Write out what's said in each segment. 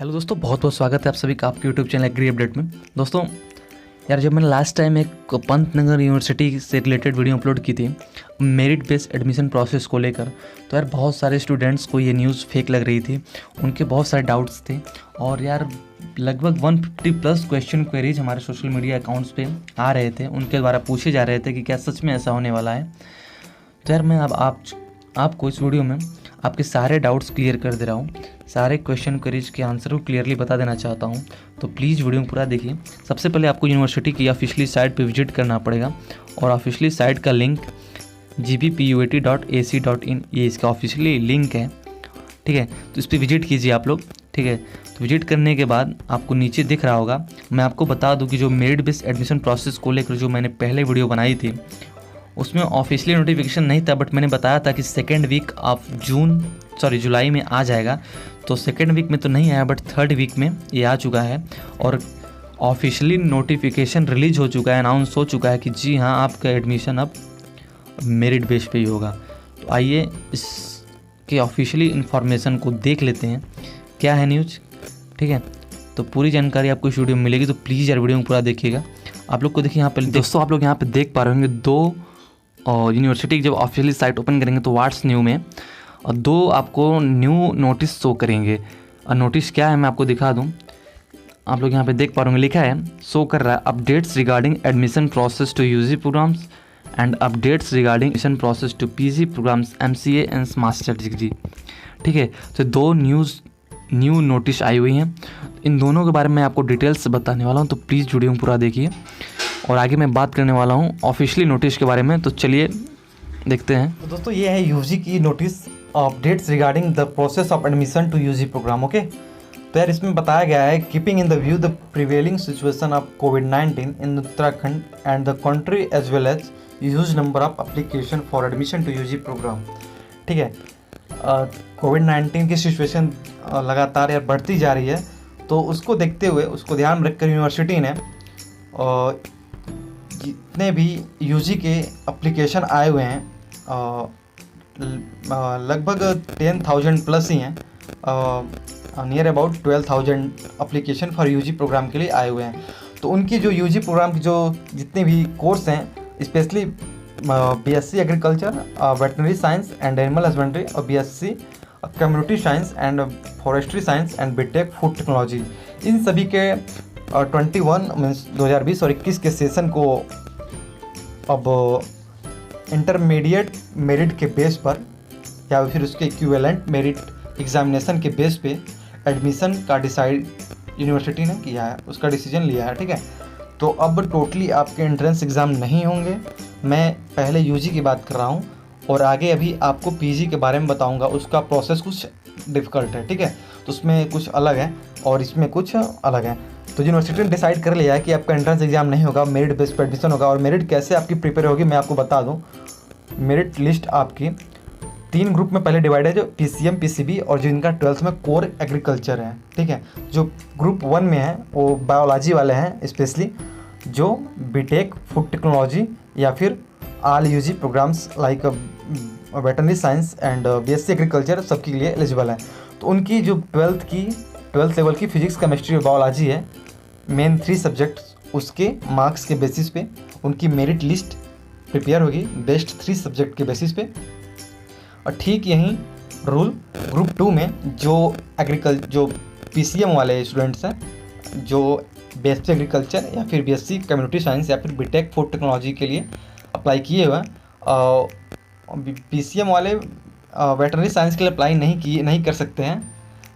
Hello दोस्तों, बहुत बहुत स्वागत है आप सभी का आपके यूट्यूब चैनल एग्री अपडेट में। दोस्तों यार, जब मैंने लास्ट टाइम एक पंतनगर यूनिवर्सिटी से रिलेटेड वीडियो अपलोड की थी मेरिट बेस्ड एडमिशन प्रोसेस को लेकर, तो यार बहुत सारे स्टूडेंट्स को ये न्यूज़ फेक लग रही थी। उनके बहुत सारे डाउट्स थे और यार लगभग 150 प्लस क्वेश्चन क्वेरीज हमारे सोशल मीडिया अकाउंट्स पे आ रहे थे। उनके द्वारा पूछे जा रहे थे कि क्या सच में ऐसा होने वाला है। तो यार मैं अब आपको इस वीडियो में आपके सारे डाउट्स क्लियर कर दे रहा हूँ। सारे क्वेश्चन क्वेरीज के आंसर को क्लियरली बता देना चाहता हूँ, तो प्लीज़ वीडियो में पूरा देखिए। सबसे पहले आपको यूनिवर्सिटी की ऑफिशियली साइट पे विजिट करना पड़ेगा और ऑफिशियली साइट का लिंक gbpuat.ac.in ये इसका ऑफिशियली लिंक है, ठीक है। तो इस पर विजिट कीजिए आप लोग, ठीक है। तो विजिट करने के बाद आपको नीचे दिख रहा होगा, मैं आपको बता दूं कि जो मेरिट बेस्ड एडमिशन प्रोसेस को लेकर जो मैंने पहले वीडियो बनाई थी उसमें ऑफिशियली नोटिफिकेशन नहीं था, बट मैंने बताया था कि सेकेंड वीक ऑफ जुलाई में आ जाएगा। तो सेकेंड वीक में तो नहीं आया, बट थर्ड वीक में ये आ चुका है और ऑफिशियली नोटिफिकेशन रिलीज हो चुका है, अनाउंस हो चुका है कि जी हाँ, आपका एडमिशन अब मेरिट बेस पे ही होगा। तो आइए इसके ऑफिशियली इन्फॉर्मेशन को देख लेते हैं, क्या है न्यूज़, ठीक है। तो पूरी जानकारी आपको इस वीडियो में मिलेगी, तो प्लीज़ यार वीडियो में पूरा देखिएगा। आप लोग को देखिए यहाँ पे दोस्तों, आप लोग यहाँ पे देख पा रहे होंगे दो यूनिवर्सिटी जब ऑफिशियली साइट ओपन करेंगे तो व्हाट्स न्यू में और दो आपको न्यू नोटिस शो करेंगे। और नोटिस क्या है मैं आपको दिखा दूं। आप लोग यहाँ पे देख पा रहे होंगे, लिखा है, शो कर रहा है updates regarding admission process to UG programmes and updates regarding admission process to PG programmes MCA and master degree, ठीक है। तो दो न्यू नोटिस आई हुई हैं। इन दोनों के बारे में आपको डिटेल्स से बताने वाला हूँ, तो प्लीज़ वीडियो में पूरा देखिए। और आगे मैं बात करने वाला हूँ ऑफिशियली नोटिस के बारे में, तो चलिए देखते हैं। तो दोस्तों ये है यूजी की notice, updates regarding the process of admission to UG programme, okay. तो यार इसमें बताया गया है, keeping in the view the prevailing situation of कोविड-19 in Uttarakhand and the country as well as huge number of application for admission to UG programme, ठीक है। कोविड-19 की सिचुएशन लगातार यार बढ़ती जा रही है, तो उसको देखते हुए, उसको ध्यान में रखकर यूनिवर्सिटी ने जितने भी यूजी के एप्लीकेशन आए हुए हैं लगभग 10,000 प्लस ही हैं, near about 12,000 application for UG programme के लिए आए हुए हैं। तो उनकी जो यूजी प्रोग्राम की जो जितने भी कोर्स हैं, specially BSc agriculture, veterinary science and animal husbandry और BSc community science and forestry science and BTech food technology, इन सभी के 2020 और 21 के सेशन को अब इंटरमीडिएट मेरिट के बेस पर या फिर उसके इक्विवेलेंट मेरिट एग्जामिनेशन के बेस पे एडमिशन का डिसाइड यूनिवर्सिटी ने किया है, उसका डिसीजन लिया है, ठीक है। तो अब टोटली आपके एंट्रेंस एग्ज़ाम नहीं होंगे। मैं पहले यूजी की बात कर रहा हूँ और आगे अभी आपको पीजी के बारे में बताऊँगा। उसका प्रोसेस कुछ डिफ़िकल्ट है, ठीक है। तो उसमें कुछ अलग है और इसमें कुछ अलग है। तो यूनिवर्सिटी ने डिसाइड कर लिया है कि आपका एंट्रेंस एग्जाम नहीं होगा, मेरिट बेस पर एडमिशन होगा। और मेरिट कैसे आपकी प्रिपेयर होगी मैं आपको बता दूं। मेरिट लिस्ट आपकी 3 ग्रुप में पहले डिवाइड है, जो PCM PCB और जो इनका 12th में कोर एग्रीकल्चर है, ठीक है। जो ग्रुप 1 में है वो बायोलॉजी वाले हैं, स्पेशली जो बीटेक फूड टेक्नोलॉजी या फिर all UG programmes like veterinary science and BSc agriculture सबके लिए एलिजिबल है। तो उनकी जो 12th लेवल की फिजिक्स केमिस्ट्री और बायोलॉजी है, मेन 3 सब्जेक्ट, उसके मार्क्स के बेसिस पे उनकी मेरिट लिस्ट प्रिपेयर होगी बेस्ट 3 सब्जेक्ट के बेसिस पे। और ठीक यही रूल ग्रुप 2 में जो PCM वाले स्टूडेंट्स हैं, जो BSc एग्रीकल्चर या फिर BSc कम्युनिटी साइंस या फिर बीटेक फूड टेक्नोलॉजी के लिए अप्लाई किए हुए हैं। PCM वाले वेटनरी साइंस के लिए अप्लाई नहीं कर सकते हैं,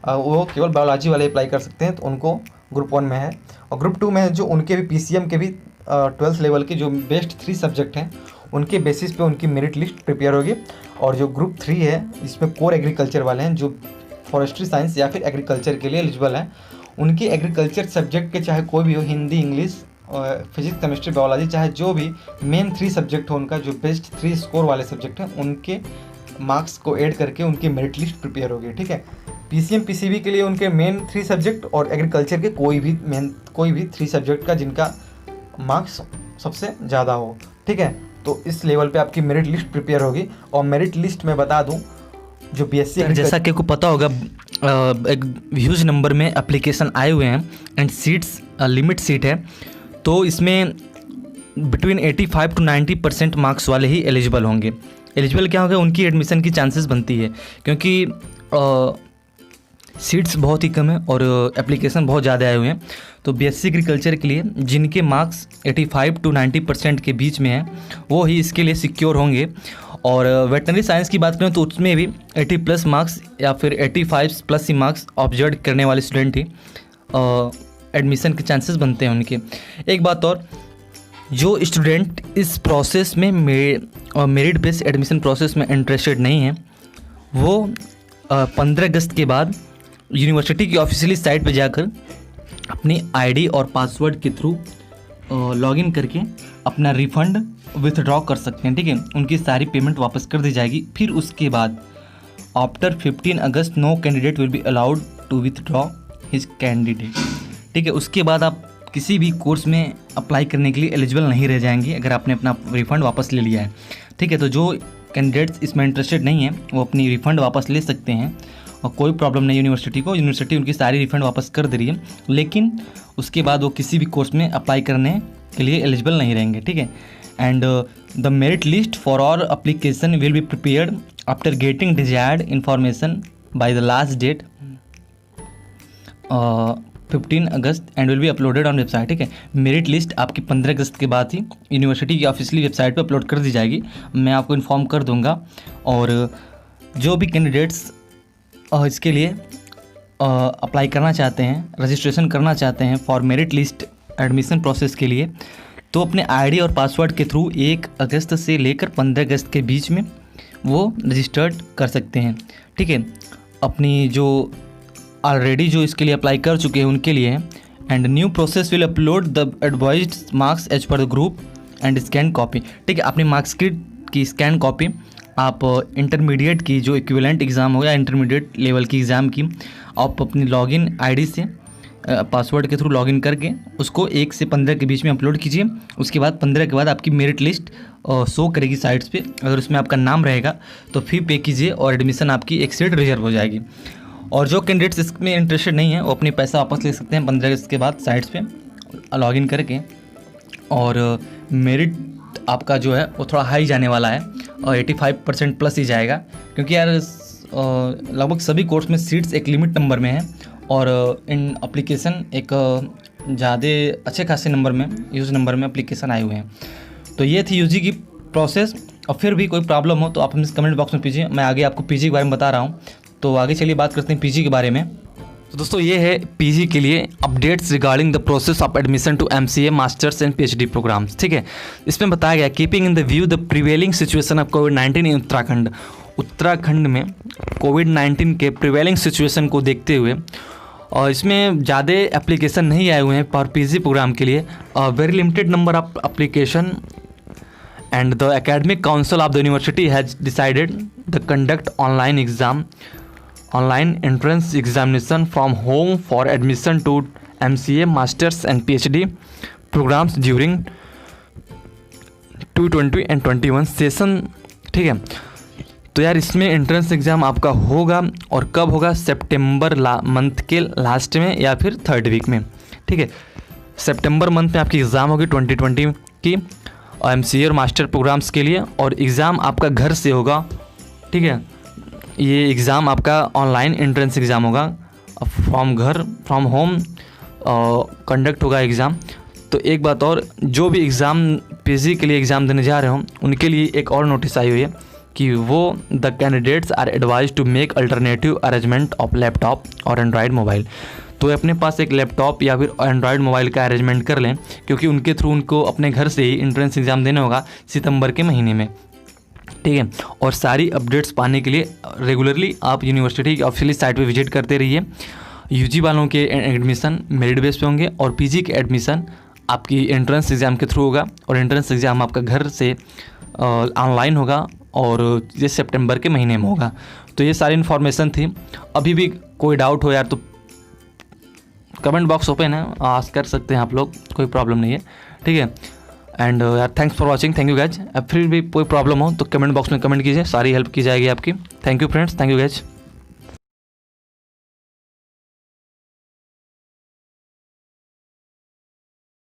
वो केवल बायोलॉजी वाले अप्लाई कर सकते हैं, तो उनको ग्रुप 1 में है। और ग्रुप 2 में जो उनके भी PCM के भी 12th लेवल के जो बेस्ट 3 सब्जेक्ट हैं, उनके बेसिस पे उनकी मेरिट लिस्ट प्रिपेयर होगी। और जो ग्रुप 3 है, इसमें कोर एग्रीकल्चर वाले हैं, जो फॉरेस्ट्री साइंस या फिर एग्रीकल्चर के लिए एलिजिबल हैं, उनके एग्रीकल्चर सब्जेक्ट के चाहे कोई भी हो, Hindi, English, physics chemistry biology, चाहे जो भी मेन 3 सब्जेक्ट हो, उनका जो बेस्ट 3 स्कोर वाले सब्जेक्ट हैं, उनके मार्क्स को ऐड करके उनकी मेरिट लिस्ट प्रिपेयर होगी, ठीक है। PCM PCB के लिए उनके मेन 3 सब्जेक्ट और एग्रीकल्चर के कोई भी 3 सब्जेक्ट का जिनका मार्क्स सबसे ज़्यादा हो, ठीक है। तो इस लेवल पे आपकी मेरिट लिस्ट प्रिपेयर होगी। और मेरिट लिस्ट में बता दूं, जो BSc जैसा कि आपको पता होगा एक ह्यूज नंबर में एप्लीकेशन आए हुए हैं एंड सीट्स लिमिट सीट है, तो इसमें बिटवीन 85 to 90% मार्क्स वाले ही एलिजिबल होंगे। एलिजिबल क्या होगा, उनकी एडमिशन की चांसेस बनती है, क्योंकि सीट्स बहुत ही कम है और एप्लीकेशन बहुत ज़्यादा आए हुए हैं। तो बीएससी एग्रीकल्चर के लिए जिनके मार्क्स 85 to 90% के बीच में हैं वो ही इसके लिए सिक्योर होंगे। और वेटनरी साइंस की बात करें तो उसमें भी 80+ मार्क्स या फिर 85+ ही मार्क्स ऑब्जर्व करने वाले स्टूडेंट ही एडमिशन के चांसेस बनते हैं उनके। एक बात और, जो स्टूडेंट इस प्रोसेस में मेरिट बेस्ड एडमिशन प्रोसेस में इंटरेस्टेड नहीं है वो 15 अगस्त के बाद यूनिवर्सिटी की ऑफिशियली साइट पर जाकर अपनी आईडी और पासवर्ड के थ्रू लॉगिन करके अपना रिफ़ंड विथड्रॉ कर सकते हैं। ठीक है, उनकी सारी पेमेंट वापस कर दी जाएगी। फिर उसके बाद after 15 August no candidate will be allowed to withdraw his candidate. ठीक है, उसके बाद आप किसी भी कोर्स में अप्लाई करने के लिए एलिजिबल नहीं रह जाएंगे अगर आपने अपना रिफ़ंड वापस ले लिया है। ठीक है, तो जो कैंडिडेट्स इसमें इंटरेस्टेड नहीं है वो अपनी रिफ़ंड वापस ले सकते हैं और कोई प्रॉब्लम नहीं यूनिवर्सिटी को। यूनिवर्सिटी उनकी सारी रिफ़ंड वापस कर दे रही है, लेकिन उसके बाद वो किसी भी कोर्स में अप्लाई करने के लिए एलिजिबल नहीं रहेंगे। ठीक है, and the merit list for all application will be prepared after getting desired information by the last date 15 August and will be uploaded on website. ठीक है, मेरिट लिस्ट आपकी 15 अगस्त के बाद ही यूनिवर्सिटी की ऑफिशियली वेबसाइट पर अपलोड कर दी जाएगी। मैं आपको इन्फॉर्म कर दूंगा। और जो भी कैंडिडेट्स इसके लिए अप्लाई करना चाहते हैं, रजिस्ट्रेशन करना चाहते हैं for merit list admission process के लिए, तो अपने आईडी और पासवर्ड के थ्रू 1 अगस्त से लेकर 15 अगस्त के बीच में वो रजिस्टर्ड कर सकते हैं। ठीक है, अपनी जो ऑलरेडी जो इसके लिए अप्लाई कर चुके हैं उनके लिए। And new process will upload the advised marks as per the group and scan copy. ठीक है, अपनी मार्क्सशीट की स्कैन कॉपी आप इंटरमीडिएट की जो इक्विवेलेंट एग्ज़ाम हो या इंटरमीडिएट लेवल की एग्ज़ाम की आप अपनी लॉगिन आईडी से पासवर्ड के थ्रू लॉगिन करके उसको 1 से 15 के बीच में अपलोड कीजिए। उसके बाद 15 के बाद आपकी मेरिट लिस्ट शो करेगी साइट्स पे। अगर उसमें आपका नाम रहेगा तो फी पे कीजिए और एडमिशन आपकी एक सीट रिजर्व हो जाएगी। और जो कैंडिडेट्स इसमें इंटरेस्टेड नहीं है वो अपनी पैसा वापस ले सकते हैं 15 अगस्त के बाद साइट्स पे लॉगिन करके। और मेरिट आपका जो है वो थोड़ा हाई जाने वाला है और 85% प्लस ही जाएगा, क्योंकि यार लगभग सभी कोर्स में सीट्स एक लिमिट नंबर में है और इन एप्लीकेशन एक ज़्यादा अच्छे खासे नंबर में यूज़ नंबर में एप्लीकेशन आए हुए हैं। तो ये थी यूजी की प्रोसेस। और फिर भी कोई प्रॉब्लम हो तो आप हमें कमेंट बॉक्स में पूछिए, मैं आगे आपको पीजी के बारे में बता रहा हूँ। तो आगे चलिए बात करते हैं पीजी के बारे में। तो दोस्तों ये है पीजी के लिए updates regarding the process of admission to MCA masters and PhD programmes. ठीक है, इसमें बताया गया keeping in the view the prevailing situation of कोविड-19 इन उत्तराखंड में कोविड-19 के प्रिवेलिंग सिचुएशन को देखते हुए और इसमें ज़्यादा एप्लीकेशन नहीं आए हुए हैं पर पीजी प्रोग्राम के लिए। Very limited number of application and the academic council of the university has decided the conduct online entrance examination from home for admission to MCA masters and PhD programmes during 2020 and 21 session. ठीक है, तो यार इसमें entrance exam आपका होगा और कब होगा, सितंबर मंथ के लास्ट में या फिर 3rd वीक में। ठीक है, सितंबर मंथ में आपकी एग्ज़ाम होगी 2020 की एमसीए और मास्टर प्रोग्राम्स के लिए और एग्ज़ाम आपका घर से होगा। ठीक है, ये एग्ज़ाम आपका ऑनलाइन एंट्रेंस एग्ज़ाम होगा, फ्रॉम होम कंडक्ट होगा एग्ज़ाम। तो एक बात और, जो भी एग्ज़ाम पीजी के लिए एग्ज़ाम देने जा रहे हो उनके लिए एक और नोटिस आई हुई है कि वो the candidates are advise to make alternative arrangement of laptop और एंड्रॉयड मोबाइल। तो अपने पास एक लैपटॉप या फिर एंड्रॉयड मोबाइल का अरेंजमेंट कर लें, क्योंकि उनके थ्रू उनको अपने घर से ही एंट्रेंस एग्ज़ाम देना होगा सितंबर के महीने में। ठीक है, और सारी अपडेट्स पाने के लिए रेगुलरली आप यूनिवर्सिटी की ऑफिशियली साइट पे विजिट करते रहिए। यूजी वालों के एडमिशन मेरिट बेस पे होंगे और पीजी के एडमिशन आपकी एंट्रेंस एग्ज़ाम के थ्रू होगा और एंट्रेंस एग्ज़ाम आपका घर से ऑनलाइन होगा और ये सितंबर के महीने में होगा। तो ये सारी इन्फॉर्मेशन थी। अभी भी कोई डाउट हो यार तो कमेंट बॉक्स ओपन है, आस्क कर सकते हैं आप लोग, कोई प्रॉब्लम नहीं है। ठीक है, एंड यार thanks for watching, thank you guys. अब फिर भी कोई प्रॉब्लम हो तो कमेंट बॉक्स में कमेंट कीजिए, सारी हेल्प की जाएगी आपकी। Thank you friends, thank you guys.